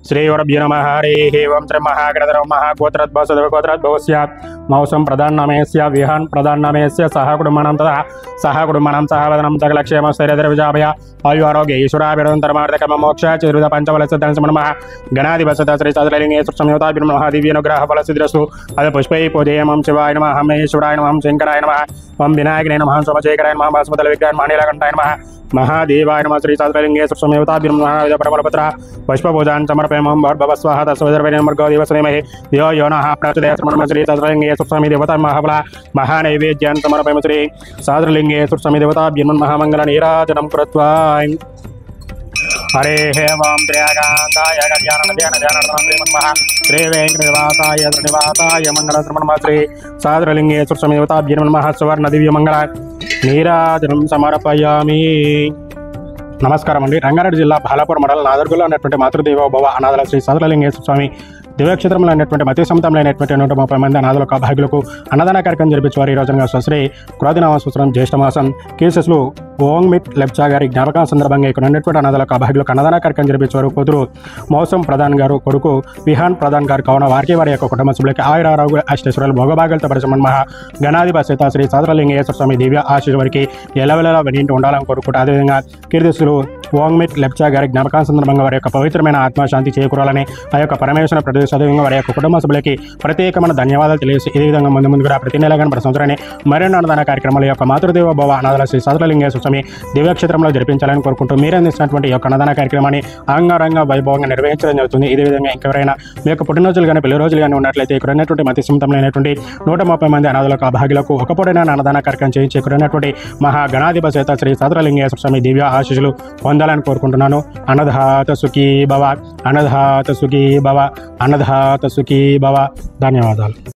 श्रीगुरुभ्यो नमः। हरिः ओं। श्री महागणधर महागोत्रद्भवस्य मौसम प्रधानमेस्य विहान प्रधानमेस्य सह कुटुंबनं तथा सह कुटुंबनं सह वदनं सकलक्षेम स्थैर्यविजाभय आयु आरोग्य ईश्वराभिरन्तरमार्धकम मोक्ष चिरुद पंचवलसिद्धनमः गणाधिपसद श्री सदलिंगे सुसंयुता महादिव्यानुग्रह फलसिद्धिरस्तु अद पुष्पै पूजयमं शिवाय नमः हम ईश्वराय नमः हम शंकराय नमः हम विनायकाय नमः सोमशेखराय नमः भास्मतल विज्ञान मानिलकंठाय नमः महादेवाय नमः। श्री सदलिंगे सुसंयुता परमलपत्र पुष्पपूजान् समर्पयामः भवस्वाहा तस्वदर्वैर्मर्गो दिवसनेमहे यो यो नः प्रचोदयात् श्री सदलिंगे सुस्वामी देवता महाफला महानैवेद्यान् समर्पयामः। श्री सदलिंगे सुस्वामी देवता महामंगल नीराजनं कृत्वा हरेः ओं त्र्यकान्ताय कल्याणध्यानध्यानमः श्री वेङ्कटनिवासाय श्रीनिवासाय मङ्गलश्रमणमः। श्री सदलिंगे सुस्वामी देवता स्वर्ण दिव्य मंगल नीराजनं समर्पयामि। నమస్కారం అండి। రంగారెడ్డి జిల్లా బాలాపూర్ మండలం నాదర్గుల్లో ఉన్నటువంటి మాతృదేవోభవ అనాథల శ్రీ సదలింగేశ్వర స్వామి దివ్యక్షేత్రంలో ఉన్నటువంటి మతి సొంతంలో అయినటువంటి 130 మంది అనాథులకు అభాగ్యులకు అన్నదాన కార్యక్రమం జరిపించేవారు ఈ రోజున స్వశ్రీ క్రోధినామ సంవత్సరం జ్యేష్ఠమాసం కేసెస్లు ఓంగ్మిట్ లెప్చా గారి జ్ఞాపకం సందర్భంగా ఇక్కడ ఉన్నటువంటి అనాథులకు అభాగ్యులకు అన్నదాన కార్యక్రమం జరిపించేవారు కూతురు మౌసం ప్రధాన్ గారు కొడుకు విహాన్ ప్రధాన్ గారు కావున వారికి వారి యొక్క కుటుంబ సభ్యులకి ఆయురారోగ్య అష్టైశ్వర్యాలు భోగభాగ్యాలతో పరిచయం మహా గణాధిపతి శ్రీ సదలింగేశ్వర స్వామి దివ్య ఆశీస్సు వారికి ఎలవెలా వెంట ఉండాలని కోరుకుంటూ అదేవిధంగా కీర్తిస్తులు ఓంగ్మిట్ లెప్చా గారి జ్ఞాపకం సందర్భంగా వారి యొక్క పవిత్రమైన ఆత్మశాంతి చేకూరాలని ఆ యొక్క పరమేశ్వర ప్రదేశ అదేవిధంగా వారి యొక్క కుటుంబ సభ్యులకి ప్రత్యేకమైన ధన్యవాదాలు తెలియజేసి ఇదే విధంగా ముందు కూడా ప్రతి నెల కానీ ప్రతి సంవత్సరాన్ని మరిన్ని అన్నదాన కార్యక్రమాల యొక్క మాతృదేవ భవ అనాథల శ్రీ సదలింగేశ్వర స్వామి దివ్యక్షేత్రంలో జరిపించాలని కోరుకుంటూ మీరు అందిస్తున్నటువంటి ఈ యొక్క అన్నదాన కార్యక్రమాన్ని అంగరంగ వైభవంగా నిర్వహించడం జరుగుతుంది। ఇదే విధంగా ఇంకెవరైనా మీ యొక్క పుట్టినరోజులు కానీ పెళ్లి రోజులు కానీ ఉన్నట్లయితే ఇక్కడ ఉన్నటువంటి మతి సొంతంలోనటువంటి 130 మంది అనాథులకు అభాగ్యులకు ఒక పూటైన అన్నదాన కార్యక్రమం చేయించి ఇక్కడ ఉన్నటువంటి మహా గణాధిపతి శ్రీ సదలింగేశ్వర స్వామి దివ్య ఆశీస్సులు పొందాలని కోరుకుంటున్నాను। అన్నదాత సుఖీ భవ, అన్నదాత సుఖీ భవ, అన్నదాత సుఖీ భవ। ధన్యవాదాలు।